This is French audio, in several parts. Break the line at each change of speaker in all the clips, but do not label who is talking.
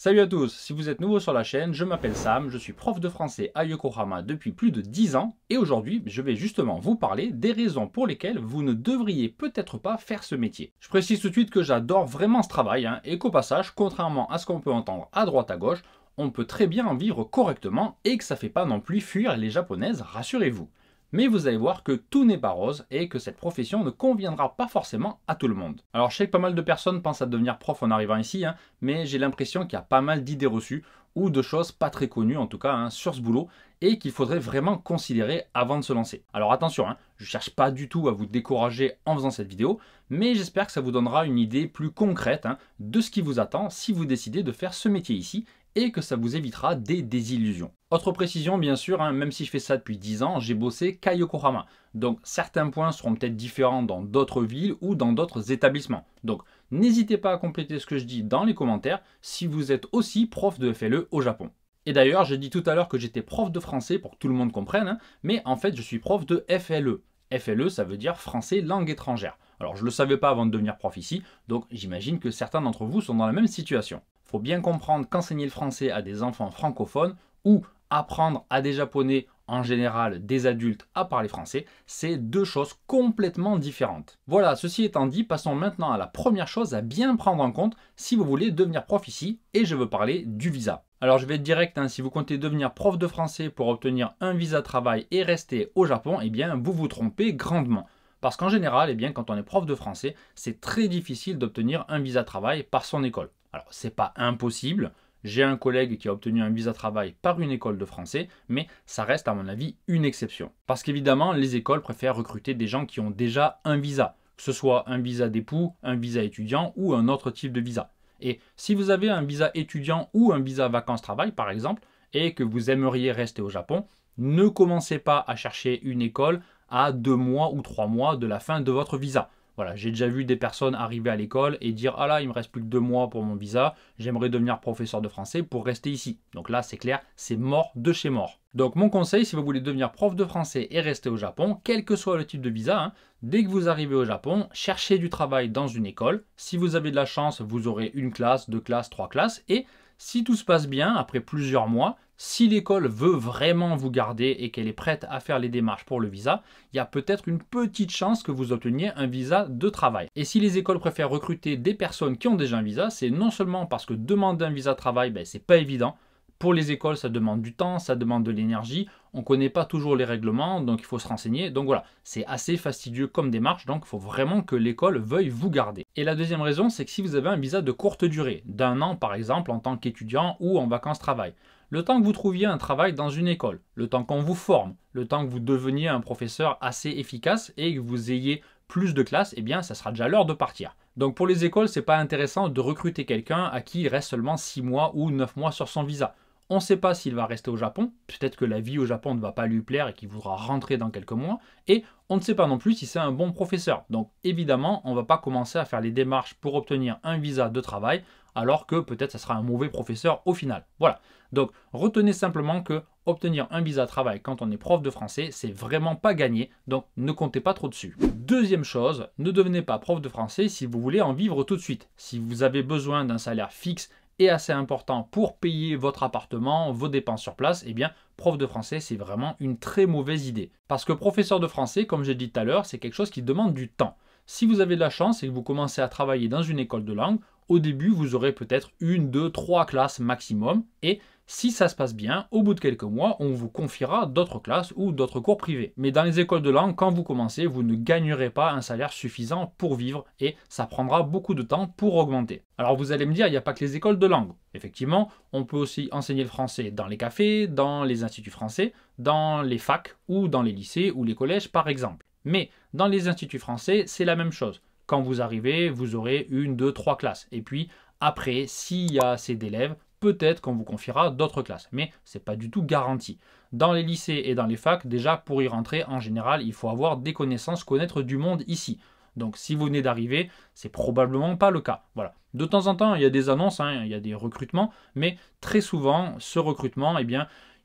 Salut à tous, si vous êtes nouveau sur la chaîne, je m'appelle Sam, je suis prof de français à Yokohama depuis plus de 10 ans et aujourd'hui je vais justement vous parler des raisons pour lesquelles vous ne devriez peut-être pas faire ce métier. Je précise tout de suite que j'adore vraiment ce travail et qu'au passage, contrairement à ce qu'on peut entendre à droite à gauche, on peut très bien en vivre correctement et que ça fait pas non plus fuir les japonaises, rassurez-vous. Mais vous allez voir que tout n'est pas rose et que cette profession ne conviendra pas forcément à tout le monde. Alors je sais que pas mal de personnes pensent à devenir prof en arrivant ici, mais j'ai l'impression qu'il y a pas mal d'idées reçues ou de choses pas très connues en tout cas sur ce boulot et qu'il faudrait vraiment considérer avant de se lancer. Alors attention, je cherche pas du tout à vous décourager en faisant cette vidéo, mais j'espère que ça vous donnera une idée plus concrète de ce qui vous attend si vous décidez de faire ce métier ici et que ça vous évitera des désillusions. Autre précision bien sûr, même si je fais ça depuis 10 ans, j'ai bossé qu'à Yokohama. Donc certains points seront peut-être différents dans d'autres villes ou dans d'autres établissements. Donc n'hésitez pas à compléter ce que je dis dans les commentaires si vous êtes aussi prof de FLE au Japon. Et d'ailleurs, j'ai dit tout à l'heure que j'étais prof de français pour que tout le monde comprenne, mais en fait je suis prof de FLE. FLE, ça veut dire français langue étrangère. Alors je ne le savais pas avant de devenir prof ici, donc j'imagine que certains d'entre vous sont dans la même situation. Il faut bien comprendre qu'enseigner le français à des enfants francophones ou apprendre à des japonais, en général des adultes, à parler français, c'est deux choses complètement différentes. Voilà, ceci étant dit, passons maintenant à la première chose à bien prendre en compte si vous voulez devenir prof ici, et je veux parler du visa. Alors je vais être direct, si vous comptez devenir prof de français pour obtenir un visa travail et rester au Japon, eh bien vous vous trompez grandement. Parce qu'en général, quand on est prof de français, c'est très difficile d'obtenir un visa travail par son école. Alors c'est pas impossible. J'ai un collègue qui a obtenu un visa travail par une école de français, mais ça reste à mon avis une exception. Parce qu'évidemment, les écoles préfèrent recruter des gens qui ont déjà un visa, que ce soit un visa d'époux, un visa étudiant ou un autre type de visa. Et si vous avez un visa étudiant ou un visa vacances-travail par exemple, et que vous aimeriez rester au Japon, ne commencez pas à chercher une école à 2 mois ou 3 mois de la fin de votre visa. Voilà, j'ai déjà vu des personnes arriver à l'école et dire « Ah là, il me reste plus que 2 mois pour mon visa, j'aimerais devenir professeur de français pour rester ici. » Donc là, c'est clair, c'est mort de chez mort. Donc mon conseil, si vous voulez devenir prof de français et rester au Japon, quel que soit le type de visa, dès que vous arrivez au Japon, cherchez du travail dans une école. Si vous avez de la chance, vous aurez une classe, 2 classes, 3 classes. Et si tout se passe bien, après plusieurs mois, si l'école veut vraiment vous garder et qu'elle est prête à faire les démarches pour le visa, il y a peut-être une petite chance que vous obteniez un visa de travail. Et si les écoles préfèrent recruter des personnes qui ont déjà un visa, c'est non seulement parce que demander un visa de travail, c'est pas évident. Pour les écoles, ça demande du temps, ça demande de l'énergie. On ne connaît pas toujours les règlements, donc il faut se renseigner. Donc voilà, c'est assez fastidieux comme démarche, donc il faut vraiment que l'école veuille vous garder. Et la deuxième raison, c'est que si vous avez un visa de courte durée, d'1 an par exemple en tant qu'étudiant ou en vacances-travail, le temps que vous trouviez un travail dans une école, le temps qu'on vous forme, le temps que vous deveniez un professeur assez efficace et que vous ayez plus de classes, eh bien ça sera déjà l'heure de partir. Donc pour les écoles, c'est pas intéressant de recruter quelqu'un à qui il reste seulement 6 mois ou 9 mois sur son visa. On ne sait pas s'il va rester au Japon, peut-être que la vie au Japon ne va pas lui plaire et qu'il voudra rentrer dans quelques mois, et on ne sait pas non plus si c'est un bon professeur. Donc évidemment, on ne va pas commencer à faire les démarches pour obtenir un visa de travail, alors que peut-être ça sera un mauvais professeur au final. Voilà, donc retenez simplement que obtenir un visa de travail quand on est prof de français, c'est vraiment pas gagné, donc ne comptez pas trop dessus. Deuxième chose, ne devenez pas prof de français si vous voulez en vivre tout de suite. Si vous avez besoin d'un salaire fixe et assez important pour payer votre appartement, vos dépenses sur place, eh bien, prof de français, c'est vraiment une très mauvaise idée. Parce que professeur de français, comme j'ai dit tout à l'heure, c'est quelque chose qui demande du temps. Si vous avez de la chance et que vous commencez à travailler dans une école de langue, au début, vous aurez peut-être 1, 2, 3 classes maximum. Et si ça se passe bien, au bout de quelques mois, on vous confiera d'autres classes ou d'autres cours privés. Mais dans les écoles de langue, quand vous commencez, vous ne gagnerez pas un salaire suffisant pour vivre et ça prendra beaucoup de temps pour augmenter. Alors vous allez me dire, il n'y a pas que les écoles de langue. Effectivement, on peut aussi enseigner le français dans les cafés, dans les instituts français, dans les facs ou dans les lycées ou les collèges par exemple. Mais dans les instituts français, c'est la même chose. Quand vous arrivez, vous aurez 1, 2, 3 classes. Et puis après, s'il y a assez d'élèves, peut-être qu'on vous confiera d'autres classes. Mais ce n'est pas du tout garanti. Dans les lycées et dans les facs, déjà pour y rentrer, en général, il faut avoir des connaissances, connaître du monde ici. Donc si vous venez d'arriver, c'est probablement pas le cas. Voilà. De temps en temps, il y a des annonces, il y a des recrutements, mais très souvent, ce recrutement,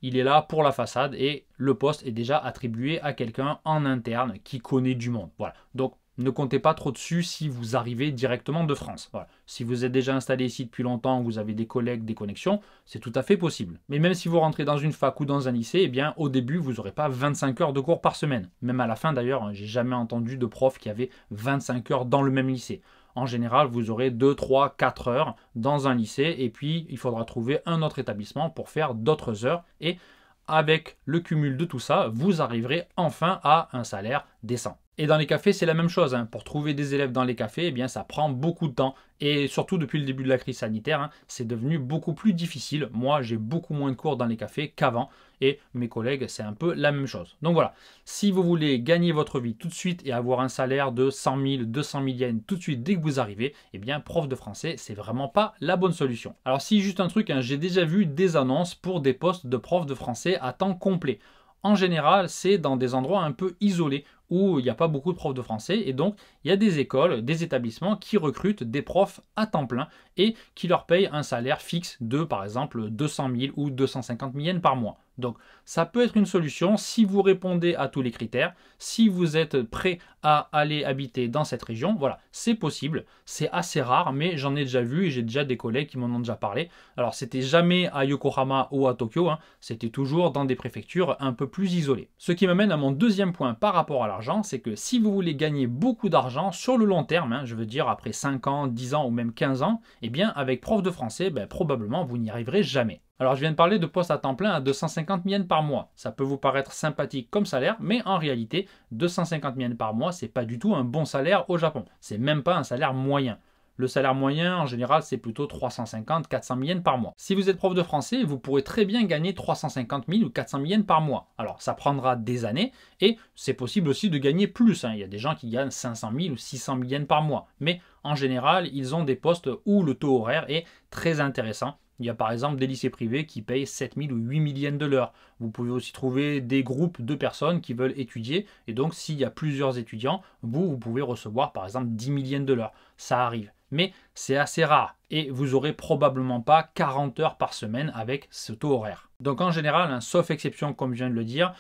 il est là pour la façade et le poste est déjà attribué à quelqu'un en interne qui connaît du monde. Voilà. Donc Ne comptez pas trop dessus si vous arrivez directement de France. Voilà. Si vous êtes déjà installé ici depuis longtemps, vous avez des collègues, des connexions, c'est tout à fait possible. Mais même si vous rentrez dans une fac ou dans un lycée, eh bien, au début, vous n'aurez pas 25 heures de cours par semaine. Même à la fin d'ailleurs, hein, j'ai jamais entendu de prof qui avait 25 heures dans le même lycée. En général, vous aurez 2, 3, 4 heures dans un lycée et puis il faudra trouver un autre établissement pour faire d'autres heures et avec le cumul de tout ça, vous arriverez enfin à un salaire décent. Et dans les cafés, c'est la même chose. Hein. Pour trouver des élèves dans les cafés, eh bien, ça prend beaucoup de temps. Et surtout depuis le début de la crise sanitaire, hein, c'est devenu beaucoup plus difficile. Moi, j'ai beaucoup moins de cours dans les cafés qu'avant. Et mes collègues, c'est un peu la même chose. Donc voilà, si vous voulez gagner votre vie tout de suite et avoir un salaire de 100 000, 200 000 yens tout de suite dès que vous arrivez, eh bien, prof de français, c'est vraiment pas la bonne solution. Alors si, juste un truc, hein, j'ai déjà vu des annonces pour des postes de prof de français à temps complet. En général, c'est dans des endroits un peu isolés où il n'y a pas beaucoup de profs de français et donc il y a des écoles, des établissements qui recrutent des profs à temps plein et qui leur payent un salaire fixe de par exemple 200 000 ou 250 000 yens par mois. Donc ça peut être une solution si vous répondez à tous les critères, si vous êtes prêt à aller habiter dans cette région, voilà, c'est possible, c'est assez rare mais j'en ai déjà vu et j'ai déjà des collègues qui m'en ont déjà parlé. Alors c'était jamais à Yokohama ou à Tokyo, hein, c'était toujours dans des préfectures un peu plus isolées. Ce qui m'amène à mon deuxième point par rapport à l'argent, c'est que si vous voulez gagner beaucoup d'argent sur le long terme, hein, je veux dire après 5 ans, 10 ans ou même 15 ans, eh bien avec prof de français, probablement vous n'y arriverez jamais. Alors je viens de parler de poste à temps plein à 250 000 yens par mois. Ça peut vous paraître sympathique comme salaire, mais en réalité, 250 000 yens par mois, c'est pas du tout un bon salaire au Japon. C'est même pas un salaire moyen. Le salaire moyen, en général, c'est plutôt 350 400 000 yens par mois. Si vous êtes prof de français, vous pourrez très bien gagner 350 000 ou 400 000 yens par mois. Alors, ça prendra des années et c'est possible aussi de gagner plus. Hein. Il y a des gens qui gagnent 500 000 ou 600 000 yens par mois. Mais en général, ils ont des postes où le taux horaire est très intéressant. Il y a par exemple des lycées privés qui payent 7 000 ou 8 000 yens de l'heure. Vous pouvez aussi trouver des groupes de personnes qui veulent étudier. Et donc, s'il y a plusieurs étudiants, vous pouvez recevoir par exemple 10 000 yens de l'heure. Ça arrive. Mais c'est assez rare. Et vous n'aurez probablement pas 40 heures par semaine avec ce taux horaire. Donc en général, hein, sauf exception comme je viens de le dire,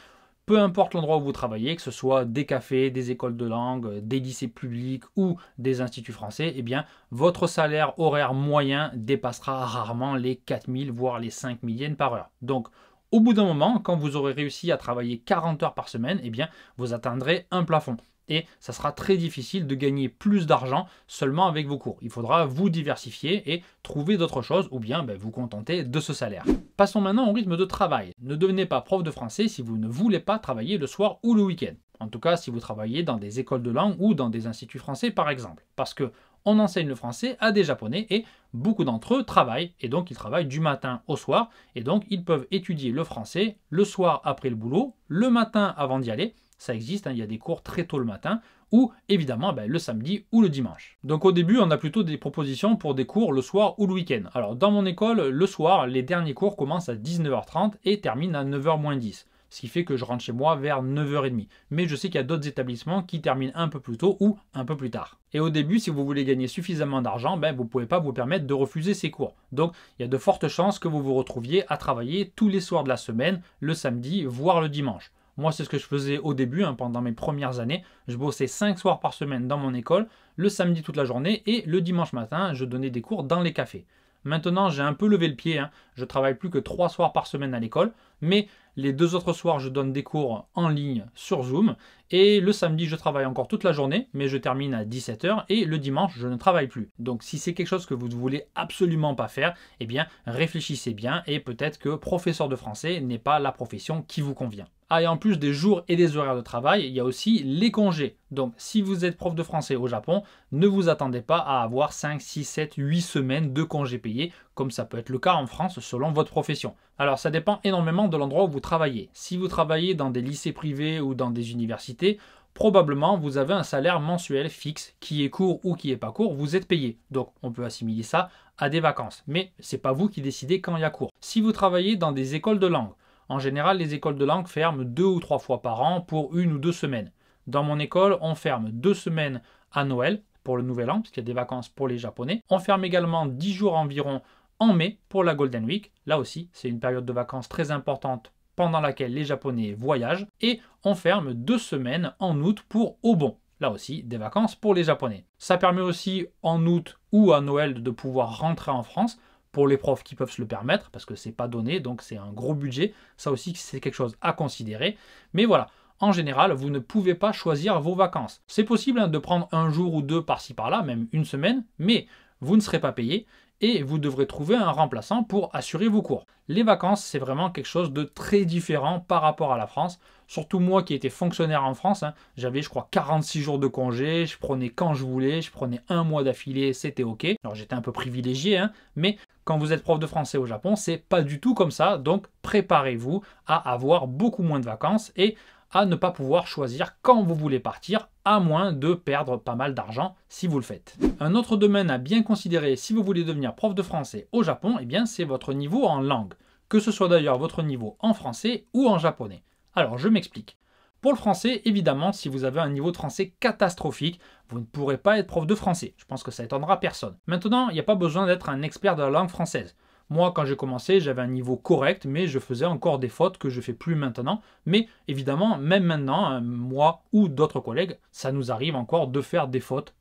peu importe l'endroit où vous travaillez, que ce soit des cafés, des écoles de langue, des lycées publics ou des instituts français, eh bien, votre salaire horaire moyen dépassera rarement les 4 000 voire les 5 000 yens par heure. Donc, au bout d'un moment, quand vous aurez réussi à travailler 40 heures par semaine, eh bien, vous atteindrez un plafond. Et ça sera très difficile de gagner plus d'argent seulement avec vos cours. Il faudra vous diversifier et trouver d'autres choses ou bien vous contenter de ce salaire. Passons maintenant au rythme de travail. Ne devenez pas prof de français si vous ne voulez pas travailler le soir ou le week-end. En tout cas, si vous travaillez dans des écoles de langue ou dans des instituts français par exemple. Parce que on enseigne le français à des Japonais et beaucoup d'entre eux travaillent. Et donc ils travaillent du matin au soir. Et donc ils peuvent étudier le français le soir après le boulot, le matin avant d'y aller. Ça existe, hein, il y a des cours très tôt le matin ou évidemment le samedi ou le dimanche. Donc au début, on a plutôt des propositions pour des cours le soir ou le week-end. Alors dans mon école, le soir, les derniers cours commencent à 19h30 et terminent à 9h moins 10. Ce qui fait que je rentre chez moi vers 9h30. Mais je sais qu'il y a d'autres établissements qui terminent un peu plus tôt ou un peu plus tard. Et au début, si vous voulez gagner suffisamment d'argent, vous ne pouvez pas vous permettre de refuser ces cours. Donc il y a de fortes chances que vous vous retrouviez à travailler tous les soirs de la semaine, le samedi, voire le dimanche. Moi, c'est ce que je faisais au début, hein, pendant mes premières années. Je bossais 5 soirs par semaine dans mon école, le samedi toute la journée et le dimanche matin, je donnais des cours dans les cafés. Maintenant, j'ai un peu levé le pied, hein. Je travaille plus que 3 soirs par semaine à l'école, mais les 2 autres soirs, je donne des cours en ligne sur Zoom. Et le samedi, je travaille encore toute la journée, mais je termine à 17h et le dimanche, je ne travaille plus. Donc si c'est quelque chose que vous ne voulez absolument pas faire, eh bien réfléchissez bien et peut-être que professeur de français n'est pas la profession qui vous convient. Ah, et en plus des jours et des horaires de travail, il y a aussi les congés. Donc si vous êtes prof de français au Japon, ne vous attendez pas à avoir 5, 6, 7, 8 semaines de congés payés, comme ça peut être le cas en France selon votre profession. Alors ça dépend énormément de l'endroit où vous travaillez. Si vous travaillez dans des lycées privés ou dans des universités, probablement vous avez un salaire mensuel fixe, qui est court ou qui n'est pas court, vous êtes payé. Donc on peut assimiler ça à des vacances. Mais ce n'est pas vous qui décidez quand il y a cours. Si vous travaillez dans des écoles de langue, en général les écoles de langue ferment 2 ou 3 fois par an pour 1 ou 2 semaines. Dans mon école, on ferme 2 semaines à Noël pour le Nouvel An, parce qu'il y a des vacances pour les Japonais. On ferme également 10 jours environ en mai pour la Golden Week. Là aussi, c'est une période de vacances très importante pendant laquelle les Japonais voyagent. Et on ferme 2 semaines en août pour Obon. là aussi, des vacances pour les Japonais. Ça permet aussi en août ou à Noël de pouvoir rentrer en France pour les profs qui peuvent se le permettre, parce que c'est pas donné, donc c'est un gros budget. Ça aussi, c'est quelque chose à considérer. Mais voilà, en général, vous ne pouvez pas choisir vos vacances. C'est possible de prendre un jour ou deux par-ci par-là, même une semaine, mais vous ne serez pas payé et vous devrez trouver un remplaçant pour assurer vos cours. Les vacances, c'est vraiment quelque chose de très différent par rapport à la France. Surtout moi qui étais fonctionnaire en France, j'avais je crois 46 jours de congé, je prenais quand je voulais, je prenais un mois d'affilée, c'était ok. Alors j'étais un peu privilégié, mais quand vous êtes prof de français au Japon, c'est pas du tout comme ça. Donc préparez-vous à avoir beaucoup moins de vacances et à ne pas pouvoir choisir quand vous voulez partir, à moins de perdre pas mal d'argent si vous le faites. Un autre domaine à bien considérer si vous voulez devenir prof de français au Japon, eh bien c'est votre niveau en langue, que ce soit d'ailleurs votre niveau en français ou en japonais. Alors je m'explique. Pour le français, évidemment, si vous avez un niveau de français catastrophique, vous ne pourrez pas être prof de français. Je pense que ça étonnera personne. Maintenant, il n'y a pas besoin d'être un expert de la langue française. Moi, quand j'ai commencé, j'avais un niveau correct, mais je faisais encore des fautes que je ne fais plus maintenant. Mais évidemment, même maintenant, moi ou d'autres collègues, ça nous arrive encore de faire des fautes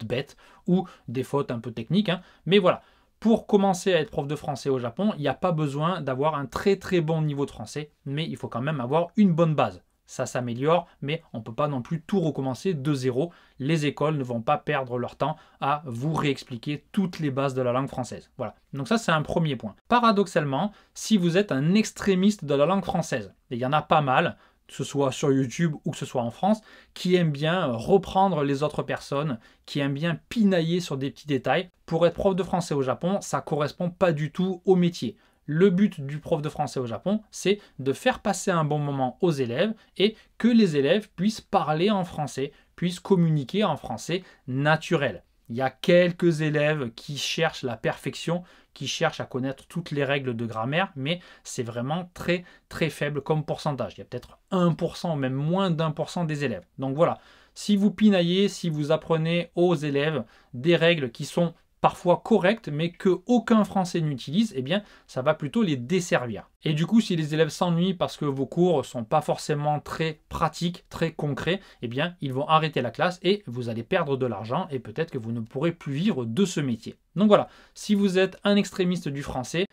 bêtes ou des fautes un peu techniques. Mais voilà, pour commencer à être prof de français au Japon, il n'y a pas besoin d'avoir un très très bon niveau de français, mais il faut quand même avoir une bonne base. Ça s'améliore, mais on ne peut pas non plus tout recommencer de zéro. Les écoles ne vont pas perdre leur temps à vous réexpliquer toutes les bases de la langue française. Voilà, donc ça c'est un premier point. Paradoxalement, si vous êtes un extrémiste de la langue française, et il y en a pas mal, que ce soit sur YouTube ou que ce soit en France, qui aiment bien reprendre les autres personnes, qui aiment bien pinailler sur des petits détails. Pour être prof de français au Japon, ça ne correspond pas du tout au métier. Le but du prof de français au Japon, c'est de faire passer un bon moment aux élèves et que les élèves puissent parler en français, puissent communiquer en français naturel. Il y a quelques élèves qui cherchent la perfection, qui cherchent à connaître toutes les règles de grammaire, mais c'est vraiment très très faible comme pourcentage. Il y a peut-être 1% ou même moins d'1% des élèves. Donc voilà, si vous pinaillez, si vous apprenez aux élèves des règles qui sont parfois correctes, mais qu'aucun Français n'utilise, eh bien, ça va plutôt les desservir. Et du coup, si les élèves s'ennuient parce que vos cours ne sont pas forcément très pratiques, très concrets, eh bien, ils vont arrêter la classe et vous allez perdre de l'argent et peut-être que vous ne pourrez plus vivre de ce métier. Donc voilà, si vous êtes un extrémiste du français,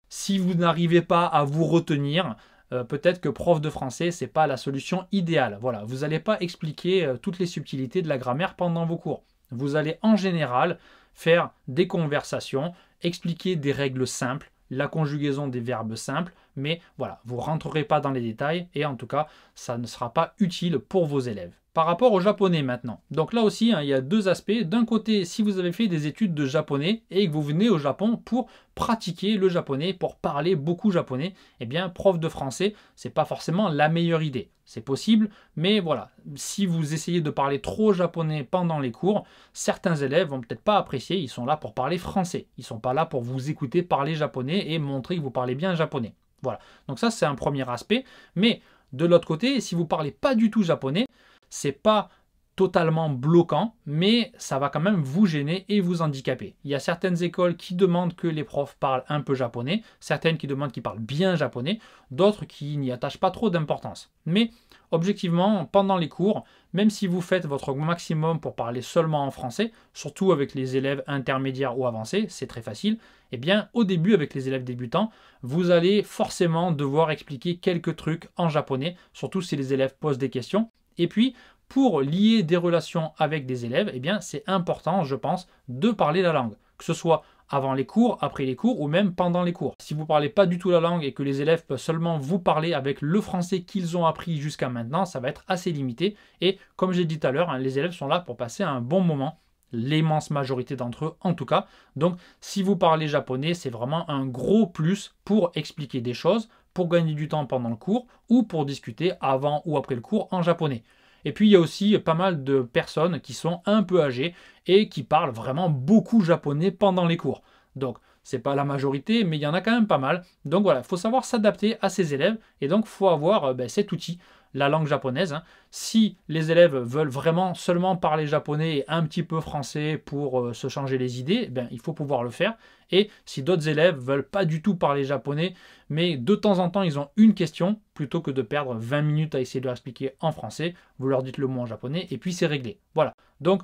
si vous n'arrivez pas à vous retenir, peut-être que prof de français, ce n'est pas la solution idéale. Voilà, vous n'allez pas expliquer toutes les subtilités de la grammaire pendant vos cours. Vous allez en général faire des conversations, expliquer des règles simples, la conjugaison des verbes simples, mais voilà, vous ne rentrerez pas dans les détails et en tout cas, ça ne sera pas utile pour vos élèves. Par rapport au japonais maintenant. Donc là aussi, il y a deux aspects. D'un côté, si vous avez fait des études de japonais et que vous venez au Japon pour pratiquer le japonais, pour parler beaucoup japonais, eh bien, prof de français, c'est pas forcément la meilleure idée. C'est possible, mais voilà, si vous essayez de parler trop japonais pendant les cours, certains élèves vont peut-être pas apprécier, ils sont là pour parler français. Ils sont pas là pour vous écouter parler japonais et montrer que vous parlez bien japonais. Voilà, donc ça c'est un premier aspect. Mais de l'autre côté, si vous parlez pas du tout japonais, c'est pas totalement bloquant, mais ça va quand même vous gêner et vous handicaper. Il y a certaines écoles qui demandent que les profs parlent un peu japonais, certaines qui demandent qu'ils parlent bien japonais, d'autres qui n'y attachent pas trop d'importance. Mais objectivement, pendant les cours, même si vous faites votre maximum pour parler seulement en français, surtout avec les élèves intermédiaires ou avancés, c'est très facile, eh bien au début avec les élèves débutants, vous allez forcément devoir expliquer quelques trucs en japonais, surtout si les élèves posent des questions. Et puis, pour lier des relations avec des élèves, eh bien, c'est important, je pense, de parler la langue. Que ce soit avant les cours, après les cours ou même pendant les cours. Si vous ne parlez pas du tout la langue et que les élèves peuvent seulement vous parler avec le français qu'ils ont appris jusqu'à maintenant, ça va être assez limité. Et comme j'ai dit tout à l'heure, les élèves sont là pour passer un bon moment. L'immense majorité d'entre eux en tout cas. Donc, si vous parlez japonais, c'est vraiment un gros plus pour expliquer des choses, pour gagner du temps pendant le cours ou pour discuter avant ou après le cours en japonais. Et puis il y a aussi pas mal de personnes qui sont un peu âgées et qui parlent vraiment beaucoup japonais pendant les cours. Donc c'est pas la majorité, mais il y en a quand même pas mal. Donc voilà, il faut savoir s'adapter à ces élèves et donc il faut avoir cet outil, la langue japonaise, hein. Si les élèves veulent vraiment seulement parler japonais et un petit peu français pour se changer les idées, ben, il faut pouvoir le faire. Et si d'autres élèves veulent pas du tout parler japonais, mais de temps en temps ils ont une question, plutôt que de perdre 20 minutes à essayer de leur expliquer en français, vous leur dites le mot en japonais et puis c'est réglé. Voilà. Donc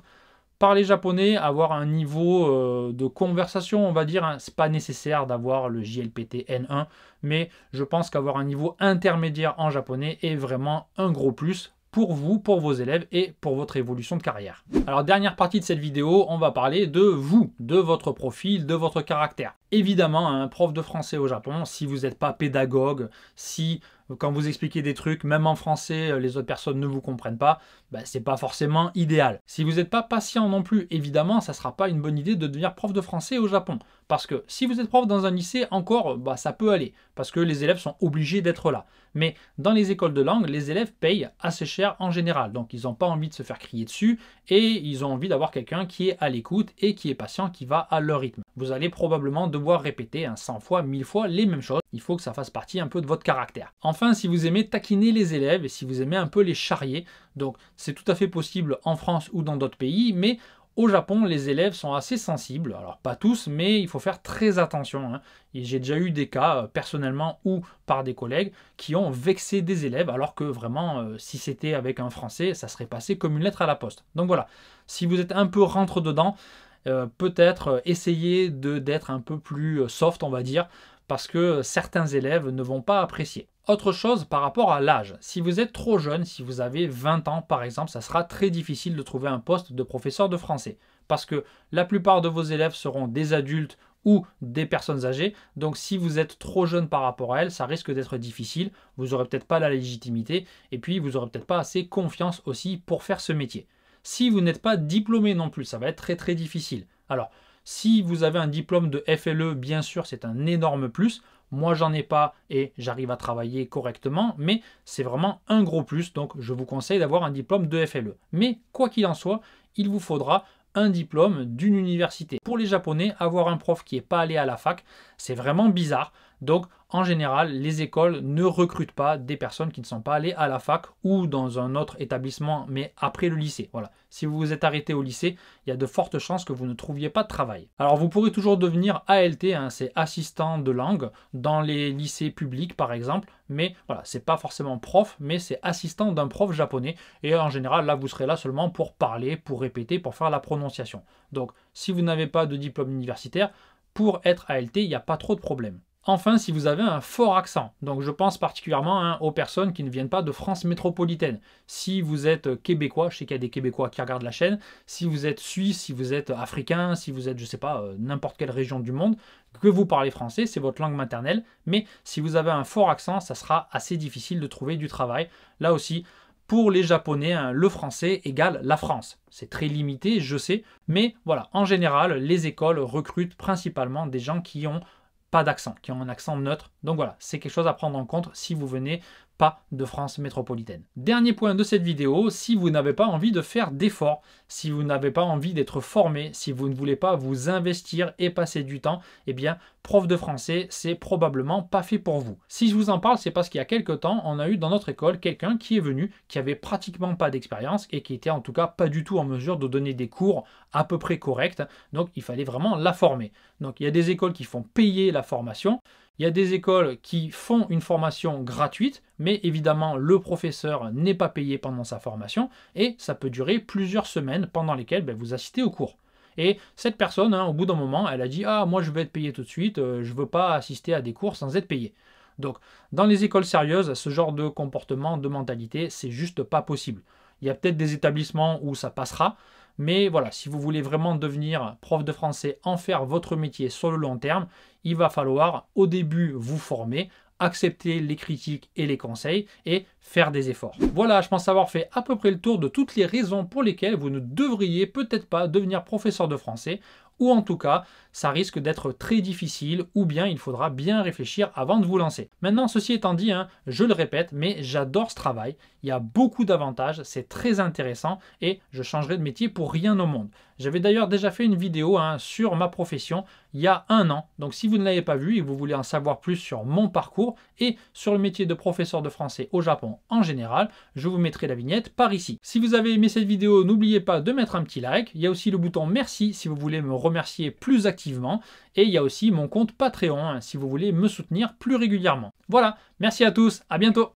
parler japonais, avoir un niveau de conversation, on va dire, hein, c'est pas nécessaire d'avoir le JLPT N1, mais je pense qu'avoir un niveau intermédiaire en japonais est vraiment un gros plus pour vous, pour vos élèves et pour votre évolution de carrière. Alors dernière partie de cette vidéo, on va parler de vous, de votre profil, de votre caractère. Évidemment, un prof de français au Japon, si vous n'êtes pas pédagogue, si quand vous expliquez des trucs, même en français, les autres personnes ne vous comprennent pas, ben, c'est pas forcément idéal. Si vous n'êtes pas patient non plus, évidemment, ça ne sera pas une bonne idée de devenir prof de français au Japon. Parce que si vous êtes prof dans un lycée, encore, bah, ça peut aller, parce que les élèves sont obligés d'être là. Mais dans les écoles de langue, les élèves payent assez cher en général. Donc ils n'ont pas envie de se faire crier dessus et ils ont envie d'avoir quelqu'un qui est à l'écoute et qui est patient, qui va à leur rythme. Vous allez probablement devoir répéter 100 fois, 1000 fois les mêmes choses. Il faut que ça fasse partie un peu de votre caractère. Enfin, si vous aimez taquiner les élèves et si vous aimez un peu les charrier, donc c'est tout à fait possible en France ou dans d'autres pays, mais au Japon, les élèves sont assez sensibles. Alors pas tous, mais il faut faire très attention, hein. J'ai déjà eu des cas, personnellement ou par des collègues, qui ont vexé des élèves, alors que vraiment, si c'était avec un Français, ça serait passé comme une lettre à la poste. Donc voilà, si vous êtes un peu rentre-dedans, peut-être essayer d'être un peu plus soft, on va dire, parce que certains élèves ne vont pas apprécier. Autre chose par rapport à l'âge, si vous êtes trop jeune, si vous avez 20 ans par exemple, ça sera très difficile de trouver un poste de professeur de français. Parce que la plupart de vos élèves seront des adultes ou des personnes âgées. Donc si vous êtes trop jeune par rapport à elles, ça risque d'être difficile. Vous n'aurez peut-être pas la légitimité et puis vous n'aurez peut-être pas assez confiance aussi pour faire ce métier. Si vous n'êtes pas diplômé non plus, ça va être très très difficile. Alors, si vous avez un diplôme de FLE, bien sûr, c'est un énorme plus. Moi, j'en ai pas et j'arrive à travailler correctement, mais c'est vraiment un gros plus. Donc, je vous conseille d'avoir un diplôme de FLE. Mais quoi qu'il en soit, il vous faudra un diplôme d'une université. Pour les Japonais, avoir un prof qui n'est pas allé à la fac, c'est vraiment bizarre. Donc, en général, les écoles ne recrutent pas des personnes qui ne sont pas allées à la fac ou dans un autre établissement, mais après le lycée. Voilà. Si vous vous êtes arrêté au lycée, il y a de fortes chances que vous ne trouviez pas de travail. Alors, vous pourrez toujours devenir ALT, hein, c'est assistant de langue, dans les lycées publics, par exemple. Mais voilà, c'est pas forcément prof, mais c'est assistant d'un prof japonais. Et en général, là, vous serez là seulement pour parler, pour répéter, pour faire la prononciation. Donc, si vous n'avez pas de diplôme universitaire, pour être ALT, il n'y a pas trop de problème. Enfin, si vous avez un fort accent, donc je pense particulièrement aux personnes qui ne viennent pas de France métropolitaine. Si vous êtes québécois, je sais qu'il y a des Québécois qui regardent la chaîne, si vous êtes suisse, si vous êtes africain, si vous êtes, je sais pas, n'importe quelle région du monde, que vous parlez français, c'est votre langue maternelle, mais si vous avez un fort accent, ça sera assez difficile de trouver du travail. Là aussi, pour les Japonais, hein, le français égale la France. C'est très limité, je sais, mais voilà, en général, les écoles recrutent principalement des gens qui ont pas d'accent, qui ont un accent neutre. Donc voilà, c'est quelque chose à prendre en compte si vous venez pas de France métropolitaine. Dernier point de cette vidéo, si vous n'avez pas envie de faire d'efforts, si vous n'avez pas envie d'être formé, si vous ne voulez pas vous investir et passer du temps, eh bien, prof de français, c'est probablement pas fait pour vous. Si je vous en parle, c'est parce qu'il y a quelques temps, on a eu dans notre école quelqu'un qui est venu, qui avait pratiquement pas d'expérience et qui était en tout cas pas du tout en mesure de donner des cours à peu près corrects. Donc, il fallait vraiment la former. Donc, il y a des écoles qui font payer la formation. Il y a des écoles qui font une formation gratuite, mais évidemment, le professeur n'est pas payé pendant sa formation et ça peut durer plusieurs semaines pendant lesquelles vous assistez au cours. Et cette personne, hein, au bout d'un moment, elle a dit « Ah, moi je veux être payé tout de suite, je ne veux pas assister à des cours sans être payé. » Donc, dans les écoles sérieuses, ce genre de comportement, de mentalité, c'est juste pas possible. Il y a peut-être des établissements où ça passera, mais voilà, si vous voulez vraiment devenir prof de français, en faire votre métier sur le long terme, il va falloir au début vous former, accepter les critiques et les conseils et faire des efforts. Voilà, je pense avoir fait à peu près le tour de toutes les raisons pour lesquelles vous ne devriez peut-être pas devenir professeur de français ou en tout cas, ça risque d'être très difficile ou bien il faudra bien réfléchir avant de vous lancer. Maintenant, ceci étant dit, je le répète, mais j'adore ce travail. Il y a beaucoup d'avantages, c'est très intéressant et je changerai de métier pour rien au monde. J'avais d'ailleurs déjà fait une vidéo sur ma profession il y a 1 an. Donc si vous ne l'avez pas vu et que vous voulez en savoir plus sur mon parcours et sur le métier de professeur de français au Japon en général, je vous mettrai la vignette par ici. Si vous avez aimé cette vidéo, n'oubliez pas de mettre un petit like. Il y a aussi le bouton merci si vous voulez me remercier plus activement. Et il y a aussi mon compte Patreon si vous voulez me soutenir plus régulièrement. Voilà, merci à tous, à bientôt.